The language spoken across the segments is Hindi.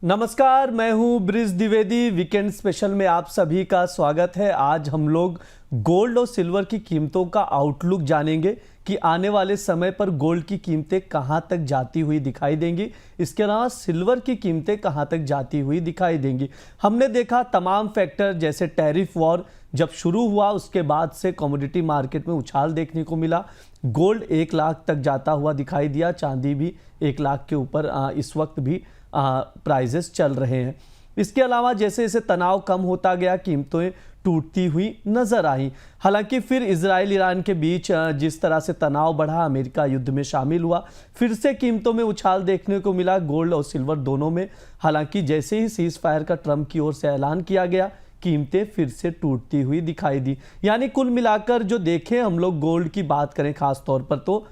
नमस्कार, मैं हूं ब्रिज द्विवेदी। वीकेंड स्पेशल में आप सभी का स्वागत है। आज हम लोग गोल्ड और सिल्वर की कीमतों का आउटलुक जानेंगे कि आने वाले समय पर गोल्ड की कीमतें कहां तक जाती हुई दिखाई देंगी। इसके अलावा सिल्वर की कीमतें कहां तक जाती हुई दिखाई देंगी। हमने देखा तमाम फैक्टर, जैसे टैरिफ वॉर जब शुरू हुआ उसके बाद से कमोडिटी मार्केट में उछाल देखने को मिला। गोल्ड 1 लाख तक जाता हुआ दिखाई दिया, चांदी भी 1 लाख के ऊपर इस वक्त भी प्राइजेस चल रहे हैं। इसके अलावा जैसे जैसे तनाव कम होता गया, कीमतें टूटती हुई नजर आई। हालांकि फिर इजराइल ईरान के बीच जिस तरह से तनाव बढ़ा, अमेरिका युद्ध में शामिल हुआ, फिर से कीमतों में उछाल देखने को मिला, गोल्ड और सिल्वर दोनों में। हालांकि जैसे ही सीज फायर का ट्रंप की ओर से ऐलान किया गया, कीमतें फिर से टूटती हुई दिखाई दी। यानी कुल मिलाकर जो देखें हम लोग गोल्ड की बात करें खास तौर पर, तो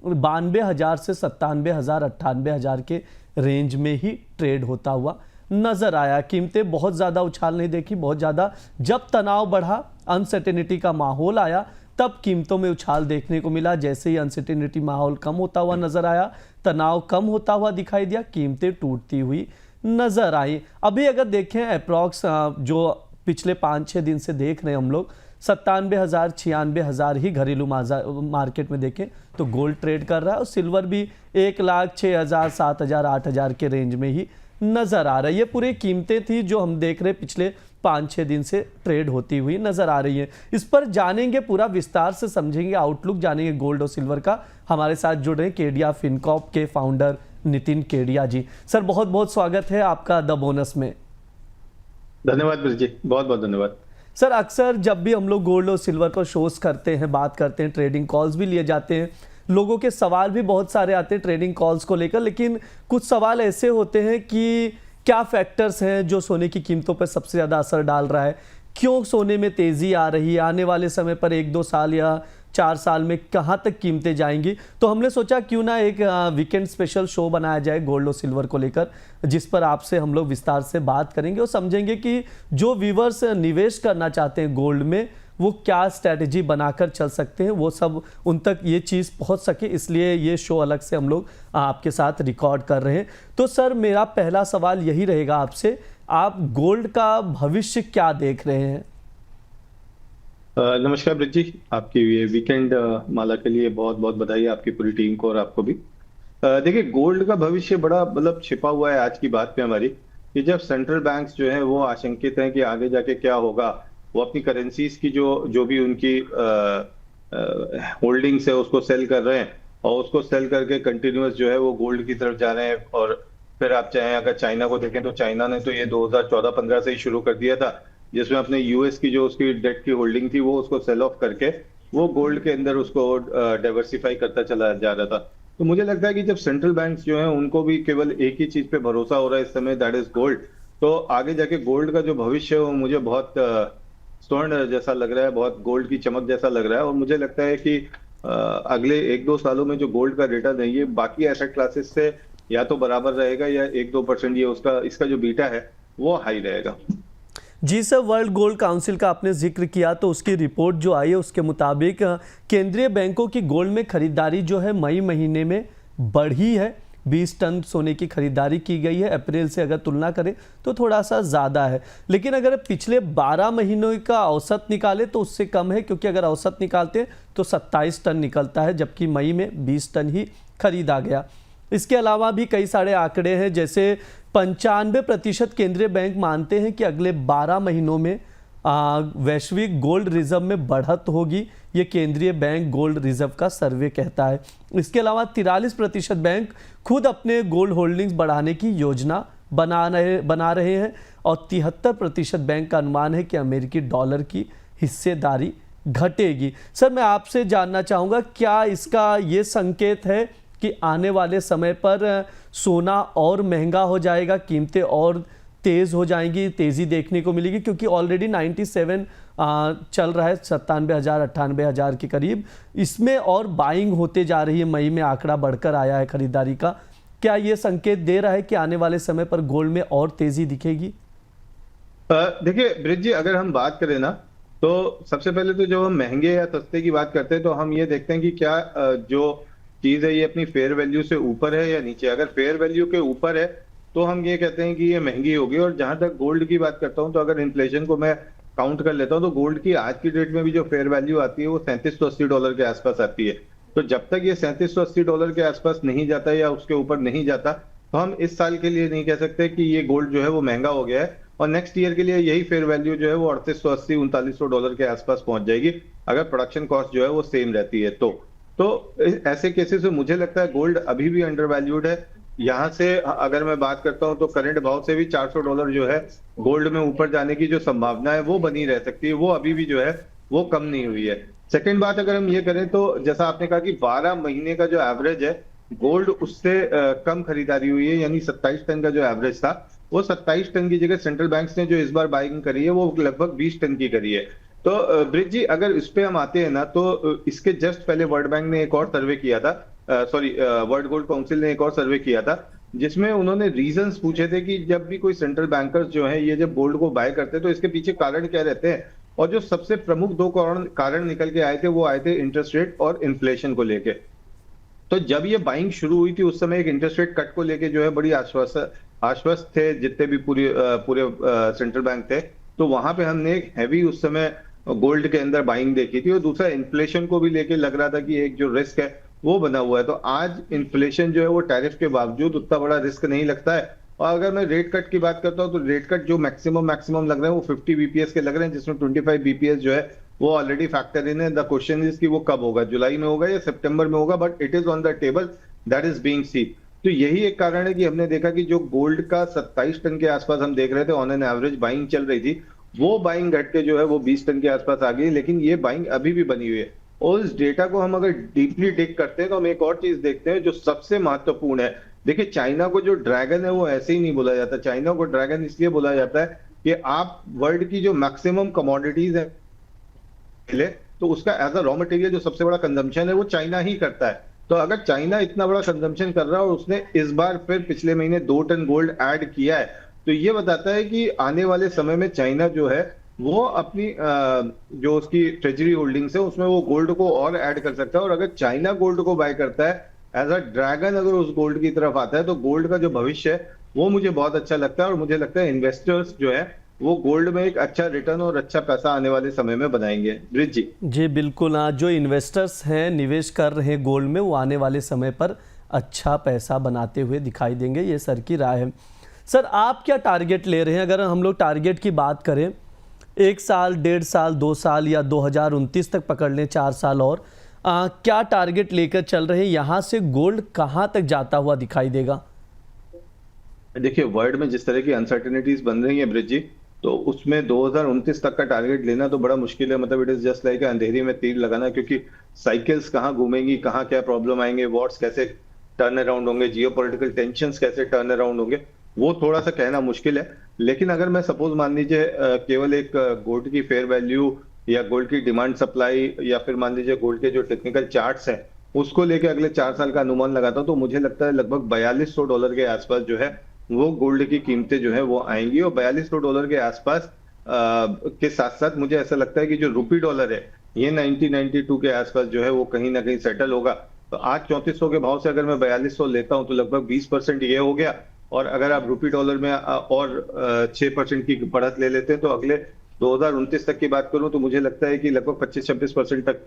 92,000 से 97,000 98,000 के रेंज में ही ट्रेड होता हुआ नजर आया। कीमतें बहुत ज़्यादा उछाल नहीं देखी, बहुत ज़्यादा जब तनाव बढ़ा, अनसर्टेनिटी का माहौल आया, तब कीमतों में उछाल देखने को मिला। जैसे ही अनसर्टेनिटी माहौल कम होता हुआ नजर आया, तनाव कम होता हुआ दिखाई दिया, कीमतें टूटती हुई नजर आई। अभी अगर देखें अप्रॉक्स जो पिछले 5-6 दिन से देख रहे हैं हम लोग, 97,000 96,000 ही घरेलू मार्केट में देखें तो गोल्ड ट्रेड कर रहा है, और सिल्वर भी 1,06,000 7,000 8,000 के रेंज में ही नजर आ रहा है। ये पूरी कीमतें थी जो हम देख रहे पिछले 5-6 दिन से ट्रेड होती हुई नजर आ रही है। इस पर जानेंगे, पूरा विस्तार से समझेंगे, आउटलुक जानेंगे गोल्ड और सिल्वर का। हमारे साथ जुड़ रहे केडिया फिनकॉर्प के फाउंडर नितिन केडिया जी। सर, बहुत बहुत स्वागत है आपका द बोनस में। धन्यवाद ब्रिज जी, बहुत बहुत धन्यवाद। सर, अक्सर जब भी हम लोग गोल्ड और सिल्वर पर शोज करते हैं, बात करते हैं, ट्रेडिंग कॉल्स भी लिए जाते हैं, लोगों के सवाल भी बहुत सारे आते हैं ट्रेडिंग कॉल्स को लेकर, लेकिन कुछ सवाल ऐसे होते हैं कि क्या फैक्टर्स हैं जो सोने की कीमतों पर सबसे ज़्यादा असर डाल रहा है, क्यों सोने में तेज़ी आ रही है, आने वाले समय पर 1-2 साल या 4 साल में कहाँ तक कीमतें जाएंगी। तो हमने सोचा क्यों ना एक वीकेंड स्पेशल शो बनाया जाए गोल्ड और सिल्वर को लेकर, जिस पर आपसे हम लोग विस्तार से बात करेंगे और समझेंगे कि जो व्यूवर्स निवेश करना चाहते हैं गोल्ड में, वो क्या स्ट्रैटेजी बनाकर चल सकते हैं, वो सब उन तक ये चीज़ पहुंच सके। इसलिए ये शो अलग से हम लोग आपके साथ रिकॉर्ड कर रहे हैं। तो सर, मेरा पहला सवाल यही रहेगा आपसे, आप गोल्ड का भविष्य क्या देख रहे हैं? नमस्कार ब्रिज जी, आपकी ये वीकेंड माला के लिए बहुत बहुत बधाई, आपकी पूरी टीम को और आपको भी। देखिए, गोल्ड का भविष्य बड़ा मतलब छिपा हुआ है आज की बात पे हमारी, कि जब सेंट्रल बैंक्स जो है वो आशंकित हैं कि आगे जाके क्या होगा, वो अपनी करेंसीज की जो भी उनकी होल्डिंग्स है उसको सेल कर रहे हैं, और उसको सेल करके कंटिन्यूअस जो है वो गोल्ड की तरफ जा रहे हैं। और फिर आप चाहें अगर चाइना को देखें तो चाइना ने तो ये 2014-15 से ही शुरू कर दिया था, जिसमें अपने यूएस की जो उसकी डेट की होल्डिंग थी वो उसको सेल ऑफ करके वो गोल्ड के अंदर उसको डाइवर्सिफाई करता चला जा रहा था। तो मुझे लगता है कि जब सेंट्रल बैंक्स जो हैं उनको भी केवल एक ही चीज पे भरोसा हो रहा है इस समय, दैट इज गोल्ड, तो आगे जाके गोल्ड का जो भविष्य है वो मुझे बहुत स्वर्ण जैसा लग रहा है, बहुत गोल्ड की चमक जैसा लग रहा है। और मुझे लगता है कि अगले 1-2 सालों में जो गोल्ड का रिटर्न है ये बाकी एसेट क्लासेस से या तो बराबर रहेगा या 1-2% ये इसका जो बीटा है वो हाई रहेगा। जी सर, वर्ल्ड गोल्ड काउंसिल का आपने जिक्र किया, तो उसकी रिपोर्ट जो आई है उसके मुताबिक केंद्रीय बैंकों की गोल्ड में खरीदारी जो है मई महीने में बढ़ी है। 20 टन सोने की खरीदारी की गई है। अप्रैल से अगर तुलना करें तो थोड़ा सा ज़्यादा है, लेकिन अगर पिछले 12 महीनों का औसत निकाले तो उससे कम है, क्योंकि अगर औसत निकालते हैं तो 27 टन निकलता है, जबकि मई में 20 टन ही खरीदा गया। इसके अलावा भी कई सारे आंकड़े हैं, जैसे 95% केंद्रीय बैंक मानते हैं कि अगले 12 महीनों में वैश्विक गोल्ड रिजर्व में बढ़त होगी। ये केंद्रीय बैंक गोल्ड रिजर्व का सर्वे कहता है। इसके अलावा 43% बैंक खुद अपने गोल्ड होल्डिंग्स बढ़ाने की योजना बना रहे हैं, और 73% बैंक का अनुमान है कि अमेरिकी डॉलर की हिस्सेदारी घटेगी। सर, मैं आपसे जानना चाहूँगा, क्या इसका ये संकेत है कि आने वाले समय पर सोना और महंगा हो जाएगा, कीमतें और तेज़ हो जाएंगी, तेज़ी देखने को मिलेगी, क्योंकि ऑलरेडी 97 चल रहा है, 97,000 98,000 के करीब, इसमें और बाइंग होते जा रही है। मई में आंकड़ा बढ़कर आया है खरीदारी का। क्या ये संकेत दे रहा है कि आने वाले समय पर गोल्ड में और तेज़ी दिखेगी? देखिए ब्रिज जी, अगर हम बात करें ना, तो सबसे पहले तो जब हम महंगे या सस्ते की बात करते हैं तो हम ये देखते हैं कि क्या जो चीज है ये अपनी फेयर वैल्यू से ऊपर है या नीचे। अगर फेयर वैल्यू के ऊपर है तो हम ये कहते हैं कि ये महंगी होगी। और जहां तक गोल्ड की बात करता हूं, तो अगर इन्फ्लेशन को मैं काउंट कर लेता हूं, तो गोल्ड की आज की डेट में भी जो फेयर वैल्यू आती है वो $3780 के आसपास आती है। तो जब तक ये $3780 के आसपास नहीं जाता या उसके ऊपर नहीं जाता, तो हम इस साल के लिए नहीं कह सकते कि ये गोल्ड जो है वो महंगा हो गया है। और नेक्स्ट ईयर के लिए यही फेयर वैल्यू जो है वो $3880-3900 के आसपास पहुंच जाएगी, अगर प्रोडक्शन कॉस्ट जो है वो सेम रहती है। तो ऐसे केसेस में मुझे लगता है गोल्ड अभी भी अंडर वैल्यूड है। यहाँ से अगर मैं बात करता हूं, तो करंट भाव से भी $400 जो है गोल्ड में ऊपर जाने की जो संभावना है वो बनी रह सकती है, वो अभी भी जो है वो कम नहीं हुई है। सेकंड बात अगर हम ये करें, तो जैसा आपने कहा कि 12 महीने का जो एवरेज है गोल्ड, उससे कम खरीदारी हुई है, यानी 27 टन का जो एवरेज था वो 27 टन की जगह सेंट्रल बैंक्स ने जो इस बार बाइंग करी है वो लगभग 20 टन की करी है। तो ब्रिज जी, अगर इस पे हम आते हैं ना, तो इसके जस्ट पहले वर्ल्ड बैंक ने एक और सर्वे किया था, वर्ल्ड गोल्ड काउंसिल ने एक और सर्वे किया था, जिसमें उन्होंने रीजंस पूछे थे कि जब भी कोई सेंट्रल बैंकर्स जो है ये जब गोल्ड को बाय करते हैं तो इसके पीछे कारण क्या रहते हैं। और जो सबसे प्रमुख दो कारण निकल के आए थे वो आए थे इंटरेस्ट रेट और इन्फ्लेशन को लेके। तो जब ये बाइंग शुरू हुई थी उस समय एक इंटरेस्ट रेट कट को लेके जो है बड़ी आश्वस्त थे जितने भी पूरे सेंट्रल बैंक थे। तो वहां पे हमने एक हैवी उस समय गोल्ड के अंदर बाइंग देखी थी। और दूसरा इन्फ्लेशन को भी लेके लग रहा था कि एक जो रिस्क है वो बना हुआ है। तो आज इन्फ्लेशन जो है वो टैरिफ के बावजूद उतना बड़ा रिस्क नहीं लगता है। और अगर मैं रेट कट की बात करता हूं, तो रेट कट जो मैक्सिमम लग रहे हैं वो 50 बीपीएस के लग रहे हैं, जिसमें 25 बीपीएस जो है वो ऑलरेडी फैक्टर इन है। द क्वेश्चन इज कि वो कब होगा, जुलाई में होगा या सितंबर में होगा, but it is on the table, that is being seen. तो यही एक कारण है कि हमने देखा कि जो गोल्ड का 27 टन के आसपास हम देख रहे थे ऑन एन एवरेज बाइंग चल रही थी, वो बाइंग घट के जो है वो 20 टन के आसपास आ गई। लेकिन ये बाइंग अभी भी बनी हुई है। और इस डेटा को हम अगर डीपली टेक करते हैं तो हम एक और चीज देखते हैं जो सबसे महत्वपूर्ण है। देखिए, चाइना को जो ड्रैगन है वो ऐसे ही नहीं बोला जाता। चाइना को ड्रैगन इसलिए बोला जाता है कि आप वर्ल्ड की जो मैक्सिमम कमोडिटीज है तो उसका एज अ रॉ मटेरियल जो सबसे बड़ा कंजम्पशन है वो चाइना ही करता है। तो अगर चाइना इतना बड़ा कंजम्पशन कर रहा है और उसने इस बार फिर पिछले महीने 2 टन गोल्ड ऐड किया है, तो ये बताता है कि आने वाले समय में चाइना जो है वो अपनी जो उसकी ट्रेजरी होल्डिंग्स है उसमें वो गोल्ड को और ऐड कर सकता है। और अगर चाइना गोल्ड को बाय करता है एज अ ड्रैगन, अगर उस गोल्ड की तरफ आता है, तो गोल्ड का जो भविष्य है वो मुझे बहुत अच्छा लगता है। और मुझे लगता है इन्वेस्टर्स जो है वो गोल्ड में एक अच्छा रिटर्न और अच्छा पैसा आने वाले समय में बनाएंगे। ब्रिज जी। जी बिल्कुल, हाँ, जो इन्वेस्टर्स हैं निवेश कर रहे हैं गोल्ड में, वो आने वाले समय पर अच्छा पैसा बनाते हुए दिखाई देंगे, ये सर की राय है। सर, आप क्या टारगेट ले रहे हैं? अगर हम लोग टारगेट की बात करें, 1 साल, 1.5 साल, 2 साल या 2029 तक पकड़ लें, 4 साल और, क्या टारगेट लेकर चल रहे हैं? यहाँ से गोल्ड कहाँ तक जाता हुआ दिखाई देगा? देखिए, वर्ल्ड में जिस तरह की अनसर्टेनिटीज बन रही है ब्रिज जी, तो उसमें 2029 तक का टारगेट लेना तो बड़ा मुश्किल है। मतलब इट इज जस्ट लाइक अंधेरी में तीर लगाना, क्योंकि साइकिल्स कहाँ घूमेंगी, कहाँ क्या प्रॉब्लम आएंगे, वॉर्स कैसे टर्न अराउंड होंगे, जियोपॉलिटिकल टेंशंस कैसे टर्न अराउंड होंगे, वो थोड़ा सा कहना मुश्किल है। लेकिन अगर मैं सपोज मान लीजिए केवल एक गोल्ड की फेयर वैल्यू या गोल्ड की डिमांड सप्लाई या फिर मान लीजिए गोल्ड के जो टेक्निकल चार्ट्स हैं उसको लेके अगले 4 साल का अनुमान लगाता हूं, तो मुझे लगता है लगभग $4200 के आसपास जो है वो गोल्ड की कीमतें जो है वो आएंगी। और $4200 के आसपास के साथ साथ मुझे ऐसा लगता है कि जो रुपी डॉलर है ये 90-92 के आसपास जो है वो कहीं ना कहीं सेटल होगा। तो आज 3400 के भाव से अगर मैं 4200 लेता हूं तो लगभग 20% ये हो गया। और अगर आप रुपी डॉलर में और 6% की बढ़त ले लेते हैं तो अगले 2029 तक की बात करूं तो मुझे लगता है कि लगभग 25-26% तक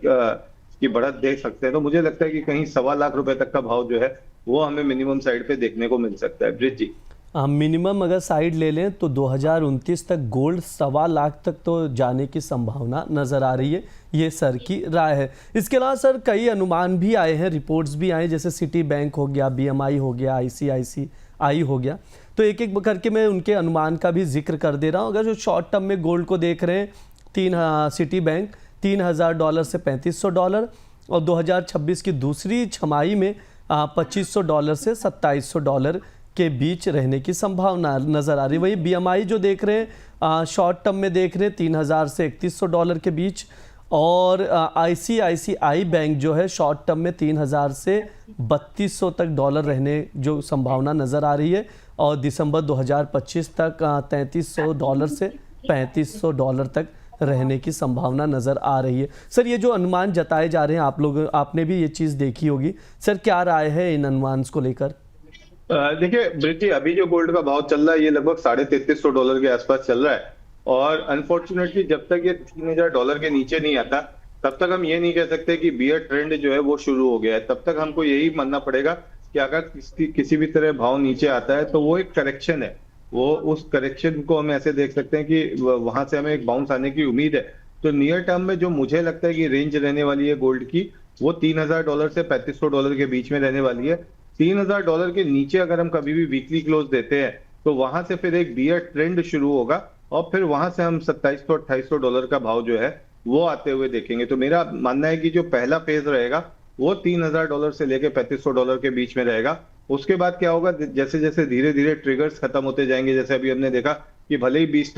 की बढ़त देख सकते हैं। तो मुझे लगता है कि कहीं 1.25 लाख रुपए तक का भाव जो है वो हमें मिनिमम साइड पे देखने को मिल सकता है। ब्रिज जी, मिनिमम अगर साइड ले लें तो 2029 तक गोल्ड 1.25 लाख तक तो जाने की संभावना नज़र आ रही है, ये सर की राय है। इसके अलावा सर कई अनुमान भी आए हैं, रिपोर्ट्स भी आए, जैसे सिटी बैंक हो गया, BMI हो गया, ICICI हो गया। तो एक एक करके मैं उनके अनुमान का भी जिक्र कर दे रहा हूँ। अगर जो शॉर्ट टर्म में गोल्ड को देख रहे हैं, सिटी बैंक $3000 से $3500, और 2026 की दूसरी छमाही में $2500 से $2700 के बीच रहने की संभावना नज़र आ रही है। वही BMI जो देख रहे हैं शॉर्ट टर्म में देख रहे हैं $3000 से $3100 के बीच, और ICICI बैंक जो है शॉर्ट टर्म में 3000 से 3200 तक डॉलर रहने जो संभावना नज़र आ रही है, और दिसंबर 2025 तक $3300 से $3500 तक रहने की संभावना नज़र आ रही है। सर, ये जो अनुमान जताए जा रहे हैं, आपने भी ये चीज़ देखी होगी, सर क्या राय है इन अनुमान को लेकर? देखिए ब्रिटी, अभी जो गोल्ड का भाव चल रहा है ये लगभग $3350 के आसपास चल रहा है। और अनफॉर्चुनेटली जब तक ये $3000 के नीचे नहीं आता, तब तक हम ये नहीं कह सकते कि बियर ट्रेंड जो है वो शुरू हो गया है। तब तक हमको यही मानना पड़ेगा कि अगर किसी भी तरह भाव नीचे आता है तो वो एक करेक्शन है। वो उस करेक्शन को हम ऐसे देख सकते हैं कि वहां से हमें एक बाउंस आने की उम्मीद है। तो नियर टर्म में जो मुझे लगता है कि रेंज रहने वाली है गोल्ड की, वो $3000 से $3500 के बीच में रहने वाली है। $3000 के नीचे अगर हम कभी भी वीकली क्लोज देते हैं तो वहां से फिर एक बियर ट्रेंड शुरू होगा, और फिर वहां से हम $2700-2800 का भाव जो है वो आते हुए देखेंगे। तो मेरा मानना है कि जो पहला फेज रहेगा वो $3000 से लेके $3500 के बीच में रहेगा। उसके बाद क्या होगा, जैसे जैसे धीरे धीरे ट्रिगर्स खत्म होते जाएंगे, जैसे अभी हमने देखा कि भले ही 20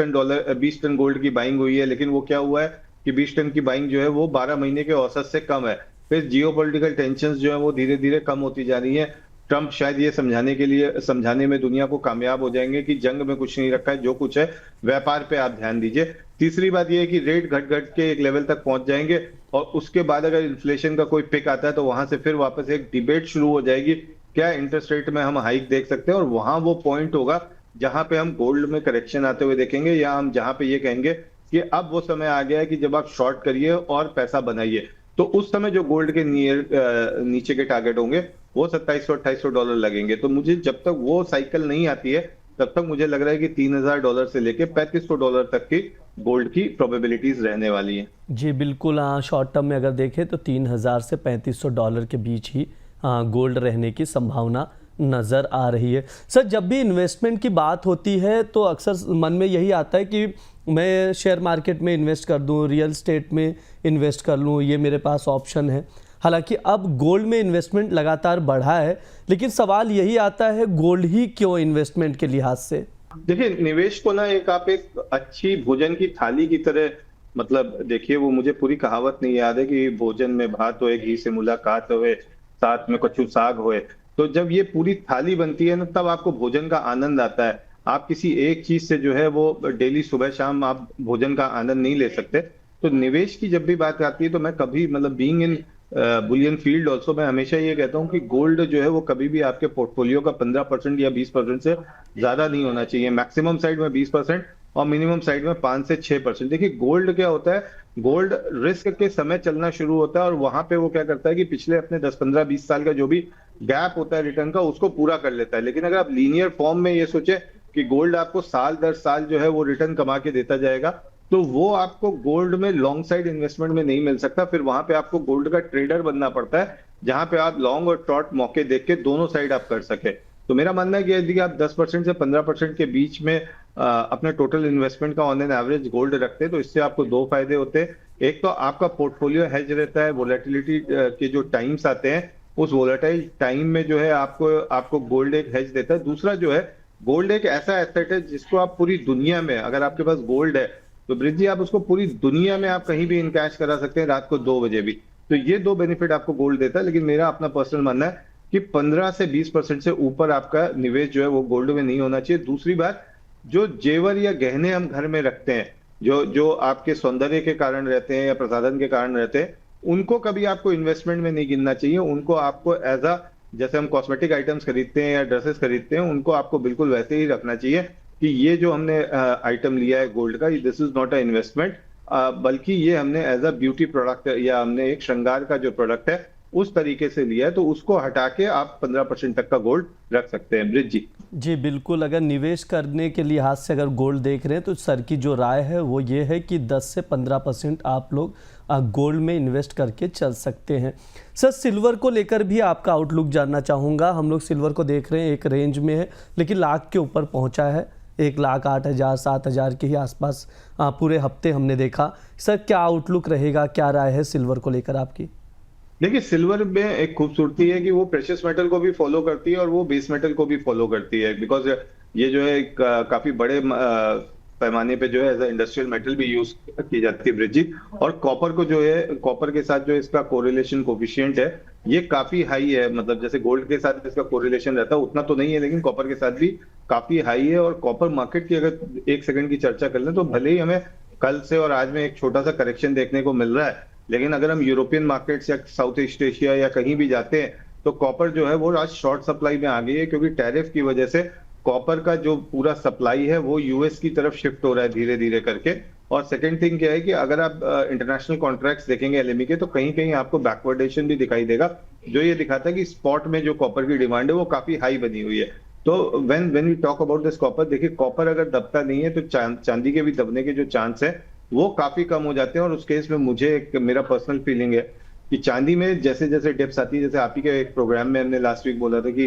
टन गोल्ड की बाइंग हुई है, लेकिन वो क्या हुआ है कि 20 टन की बाइंग जो है वो 12 महीने के औसत से कम है। फिर जियोपॉलिटिकल टेंशंस जो है वो धीरे धीरे कम होती जा रही है। ट्रंप शायद ये समझाने में दुनिया को कामयाब हो जाएंगे कि जंग में कुछ नहीं रखा है, जो कुछ है व्यापार पे आप ध्यान दीजिए। तीसरी बात ये है कि रेट घट घट के एक लेवल तक पहुंच जाएंगे, और उसके बाद अगर इन्फ्लेशन का कोई पिक आता है तो वहां से फिर वापस एक डिबेट शुरू हो जाएगी, क्या इंटरेस्ट रेट में हम हाइक देख सकते हैं। और वहां वो पॉइंट होगा जहां पे हम गोल्ड में करेक्शन आते हुए देखेंगे, या हम जहां पे ये कहेंगे कि अब वो समय आ गया है कि जब आप शॉर्ट करिए और पैसा बनाइए। तो उस समय जो गोल्ड के नीचे के टारगेट होंगे वो $2700-2800 लगेंगे। तो मुझे जब तक वो साइकिल नहीं आती है तब तक मुझे लग रहा है कि $3000 से लेके $3500 तक की गोल्ड की प्रोबेबिलिटीज रहने वाली है। जी बिल्कुल, हाँ, शॉर्ट टर्म में अगर देखें तो 3000 से $3500 के बीच ही गोल्ड रहने की संभावना नज़र आ रही है। सर, जब भी इन्वेस्टमेंट की बात होती है तो अक्सर मन में यही आता है कि मैं शेयर मार्केट में इन्वेस्ट कर दूं, रियल एस्टेट में इन्वेस्ट कर लूं, ये मेरे पास ऑप्शन है। हालांकि अब गोल्ड में इन्वेस्टमेंट लगातार बढ़ा है, लेकिन सवाल यही आता है गोल्ड ही क्यों इन्वेस्टमेंट के लिहाज से? देखिए, निवेश को ना आप एक अच्छी भोजन की थाली की तरह मतलब देखिए। वो मुझे पूरी कहावत नहीं याद है कि भोजन में भात होए, घी से मुलाकात होए, साथ में कछु साग होए। तो जब ये पूरी थाली बनती है ना, तब आपको भोजन का आनंद आता है। आप किसी एक चीज से जो है वो डेली सुबह शाम आप भोजन का आनंद नहीं ले सकते। तो निवेश की जब भी बात आती है तो मैं कभी मतलब being in Boolean field also, मैं हमेशा ये कहता हूँ कि गोल्ड जो है वो कभी भी आपके पोर्टफोलियो का 15% या 20% से ज्यादा नहीं होना चाहिए। मैक्सिमम साइड में 20% और मिनिमम साइड में 5 से 6%। देखिए, गोल्ड क्या होता है, गोल्ड रिस्क के समय चलना शुरू होता है और वहां पे वो क्या करता है कि पिछले अपने 10 15 20 साल का जो भी गैप होता है रिटर्न का, उसको पूरा कर लेता है। लेकिन अगर आप लीनियर फॉर्म में ये सोचे कि गोल्ड आपको साल दर साल जो है वो रिटर्न कमा के देता जाएगा, तो वो आपको गोल्ड में लॉन्ग साइड इन्वेस्टमेंट में नहीं मिल सकता। फिर वहां पे आपको गोल्ड का ट्रेडर बनना पड़ता है, जहां पे आप लॉन्ग और शॉर्ट मौके देख के दोनों साइड आप कर सके। तो मेरा मानना है कि यदि आप 10% से 15% के बीच में अपने टोटल इन्वेस्टमेंट का ऑन एन एवरेज गोल्ड रखते हैं, तो इससे आपको दो फायदे होते हैं। एक तो आपका पोर्टफोलियो हेज रहता है, वोलेटिलिटी के जो टाइम्स आते हैं उस वोलेटाइल टाइम में जो है आपको गोल्ड एक हेज देता है। दूसरा जो है, गोल्ड एक ऐसा एसेट है जिसको आप पूरी दुनिया में, अगर आपके पास गोल्ड है तो ब्रिज जी आप उसको पूरी दुनिया में आप कहीं भी इनकैश करा सकते हैं, रात को 2 बजे भी। तो ये दो बेनिफिट आपको गोल्ड देता है। लेकिन मेरा अपना पर्सनल मानना है कि 15 से 20% से ऊपर आपका निवेश जो है वो गोल्ड में नहीं होना चाहिए। दूसरी बात, जो जेवर या गहने हम घर में रखते हैं, जो जो आपके सौंदर्य के कारण रहते हैं या प्रसाधन के कारण रहते हैं, उनको कभी आपको इन्वेस्टमेंट में नहीं गिनना चाहिए। उनको आपको एज अ, जैसे हम कॉस्मेटिक आइटम्स खरीदते हैं या ड्रेसेस खरीदते हैं, उनको आपको बिल्कुल वैसे ही रखना चाहिए कि ये जो हमने आइटम लिया है गोल्ड का, this is not a investment, बल्कि ये हमने एज अ ब्यूटी प्रोडक्ट या हमने एक श्रृंगार का जो प्रोडक्ट है उस तरीके से लिया है। तो उसको हटा के आप 15% तक का गोल्ड रख सकते हैं ब्रिज जी। जी बिल्कुल, अगर निवेश करने के लिहाज से अगर गोल्ड देख रहे हैं तो सर की जो राय है वो ये है कि 10 से 15% आप लोग गोल्ड में इन्वेस्ट करके चल सकते हैं। सर, सिल्वर को लेकर भी आपका आउटलुक जानना चाहूँगा। हम लोग सिल्वर को देख रहे हैं एक रेंज में है, लेकिन लाख के ऊपर पहुँचा है, 1,08,000 7,000 के ही आसपास पूरे हफ्ते हमने देखा। सर, क्या आउटलुक रहेगा, क्या राय है सिल्वर को लेकर आपकी? देखिए, सिल्वर में एक खूबसूरती है कि वो प्रेशियस मेटल को भी फॉलो करती है और वो बेस मेटल को भी फॉलो करती है, बिकॉज ये जो है काफी बड़े पैमाने पे जो है एज अ इंडस्ट्रियल मेटल भी यूज की जाती है ब्रिज। और कॉपर को जो है, कॉपर के साथ जो इसका कोरिलेशन कोफिशिएंट है ये काफी हाई है। मतलब जैसे गोल्ड के साथ इसका कोरिलेशन रहता है उतना तो नहीं है, लेकिन कॉपर के साथ भी काफी हाई है। और कॉपर मार्केट की अगर 1 सेकंड की चर्चा कर लें तो भले ही हमें कल से और आज में एक छोटा सा करेक्शन देखने को मिल रहा है, लेकिन अगर हम यूरोपियन मार्केट्स या साउथ ईस्ट एशिया या कहीं भी जाते हैं तो कॉपर जो है वो आज शॉर्ट सप्लाई में आ गई है, क्योंकि टैरिफ की वजह से कॉपर का जो पूरा सप्लाई है वो यूएस की तरफ शिफ्ट हो रहा है धीरे धीरे करके। और सेकंड थिंग क्या है कि अगर आप इंटरनेशनल कॉन्ट्रैक्ट्स देखेंगे एलएमई के, तो कहीं कहीं आपको बैकवर्डेशन भी दिखाई देगा, जो ये दिखाता है कि स्पॉट में जो कॉपर की डिमांड है वो काफी हाई बनी हुई है। तो when we talk about this copper, देखिए कॉपर अगर दबता नहीं है तो चांदी के भी दबने के जो चांस है वो काफी कम हो जाते हैं। और उस केस में मुझे मेरा पर्सनल फीलिंग है कि चांदी में जैसे जैसे डिप्स आती है, जैसे आप ही के एक प्रोग्राम में हमने लास्ट वीक बोला था कि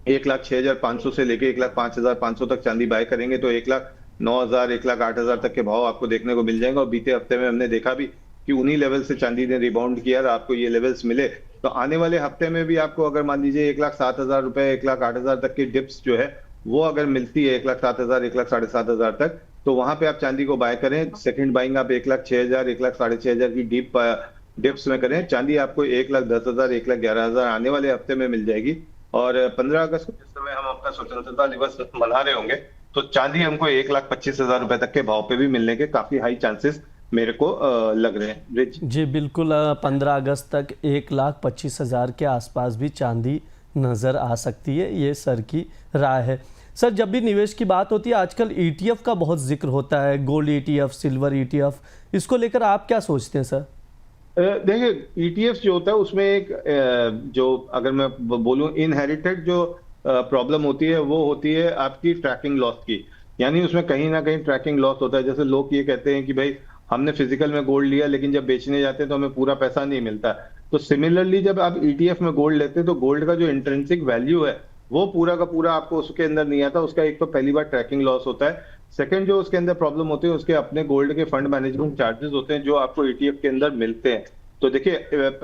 1,06,500 से लेके 1,05,500 तक चांदी बाय करेंगे तो 1,09,000 1,08,000 तक के भाव आपको देखने को मिल जाएंगे। और बीते हफ्ते में हमने देखा भी कि उन्हीं लेवल से चांदी ने रिबाउंड किया और आपको ये लेवल्स मिले। तो आने वाले हफ्ते में भी आपको अगर मान लीजिए 1,07,000 रुपए 1,08,000 तक की डिप्स जो है वो अगर मिलती है 1,07,000 1,07,500 तक, तो वहां पे आप चांदी को बाय करें। सेकंड बाइंग आप 1,06,000 1,06,500 की डिप्स में करें। चांदी आपको 1,10,000 1,11,000 आने वाले हफ्ते में मिल जाएगी। और 15 अगस्त को जिस समय हम अपना स्वतंत्रता दिवस मना रहे होंगे, तो चांदी हमको 1,25,000 रुपए तक के भाव पे भी मिलने के काफी हाई चांसेस मेरे को लग रहे हैं। जी बिल्कुल, 15 अगस्त तक 1,25,000 के आसपास भी चांदी नज़र आ सकती है, ये सर की राय है। सर, जब भी निवेश की बात होती है आजकल ईटीएफ का बहुत जिक्र होता है, गोल्ड ईटीएफ, सिल्वर ईटीएफ, इसको लेकर आप क्या सोचते हैं सर? देखिए ईटीएफ जो होता है उसमें एक जो अगर मैं बोलूं इनहेरिटेड जो प्रॉब्लम होती है वो होती है आपकी ट्रैकिंग लॉस की। यानी उसमें कहीं ना कहीं ट्रैकिंग लॉस होता है। जैसे लोग ये कहते हैं कि भाई हमने फिजिकल में गोल्ड लिया लेकिन जब बेचने जाते हैं तो हमें पूरा पैसा नहीं मिलता। तो सिमिलरली जब आप ईटीएफ में गोल्ड लेते हैं तो गोल्ड का जो इंट्रिंसिक वैल्यू है वो पूरा का पूरा आपको उसके अंदर नहीं आता। उसका एक तो पहली बार ट्रैकिंग लॉस होता है। सेकंड जो उसके अंदर प्रॉब्लम होती है उसके अपने गोल्ड के फंड मैनेजमेंट चार्जेस होते हैं जो आपको ईटीएफ के अंदर मिलते हैं। तो देखिए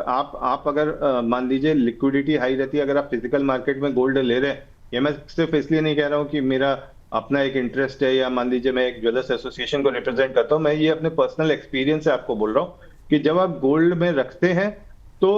आप अगर मान लीजिए लिक्विडिटी हाई रहती है, अगर आप फिजिकल मार्केट में गोल्ड ले रहे हैं, ये मैं सिर्फ इसलिए नहीं कह रहा हूँ कि मेरा अपना एक इंटरेस्ट है या मान लीजिए मैं एक ज्वेलर्स एसोसिएशन को रिप्रेजेंट करता हूँ, मैं ये अपने पर्सनल एक्सपीरियंस से आपको बोल रहा हूँ कि जब आप गोल्ड में रखते हैं तो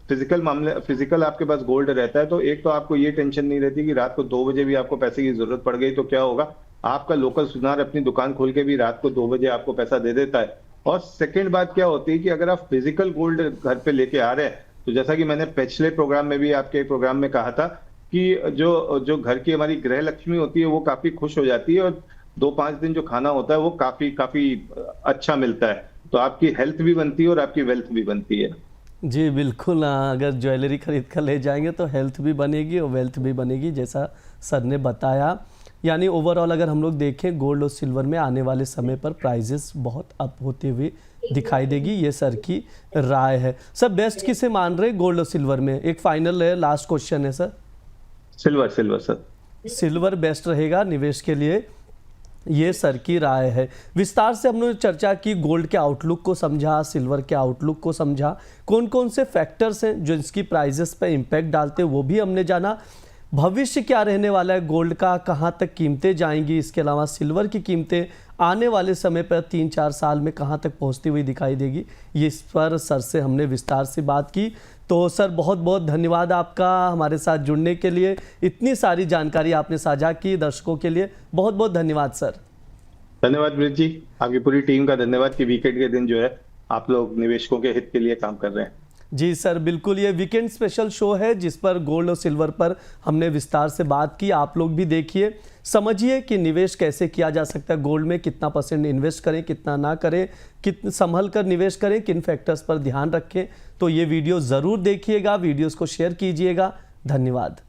फिजिकल आपके पास गोल्ड रहता है तो एक तो आपको ये टेंशन नहीं रहती कि रात को 2 बजे भी आपको पैसे की जरूरत पड़ गई तो क्या होगा। आपका लोकल सुनार अपनी दुकान खोल के भी रात को 2 बजे आपको पैसा दे देता है। और सेकंड बात क्या होती है कि अगर आप फिजिकल गोल्ड घर पे लेके आ रहे हैं तो जैसा कि मैंने पिछले प्रोग्राम में भी आपके प्रोग्राम में कहा था कि जो घर की हमारी गृह लक्ष्मी होती है वो काफी खुश हो जाती है और 2-5 दिन जो खाना होता है वो काफी अच्छा मिलता है। तो आपकी हेल्थ भी बनती है और आपकी वेल्थ भी बनती है। जी बिल्कुल, अगर ज्वेलरी खरीद कर ले जाएंगे तो हेल्थ भी बनेगी और वेल्थ भी बनेगी, जैसा सर ने बताया। यानी ओवरऑल अगर हम लोग देखें गोल्ड और सिल्वर में आने वाले समय पर प्राइजेस बहुत अप होते हुए दिखाई देगी, ये सर की राय है। सर, बेस्ट किसे मान रहे गोल्ड और सिल्वर में? एक फाइनल है, लास्ट क्वेश्चन है sir. Silver sir, silver best रहेगा निवेश के लिए, ये सर की राय है। विस्तार से हमने चर्चा की, गोल्ड के आउटलुक को समझा, सिल्वर के आउटलुक को समझा, कौन कौन से फैक्टर्स हैं जो इसकी प्राइजेस पे इम्पैक्ट डालते हैं वो भी हमने जाना। भविष्य क्या रहने वाला है गोल्ड का, कहाँ तक कीमतें जाएंगी, इसके अलावा सिल्वर की कीमतें आने वाले समय पर 3-4 साल में कहाँ तक पहुँचती हुई दिखाई देगी, ये इस पर सर से हमने विस्तार से बात की। तो सर बहुत बहुत धन्यवाद आपका हमारे साथ जुड़ने के लिए, इतनी सारी जानकारी आपने साझा की दर्शकों के लिए, बहुत बहुत धन्यवाद सर। धन्यवाद ब्रिज जी, आपकी पूरी टीम का धन्यवाद कि वीकेंड के दिन जो है आप लोग निवेशकों के हित के लिए काम कर रहे हैं। जी सर बिल्कुल, ये वीकेंड स्पेशल शो है जिस पर गोल्ड और सिल्वर पर हमने विस्तार से बात की। आप लोग भी देखिए, समझिए कि निवेश कैसे किया जा सकता है, गोल्ड में कितना % इन्वेस्ट करें, कितना ना करें, कितना संभल कर निवेश करें, किन फैक्टर्स पर ध्यान रखें। तो ये वीडियो ज़रूर देखिएगा, वीडियोस को शेयर कीजिएगा। धन्यवाद।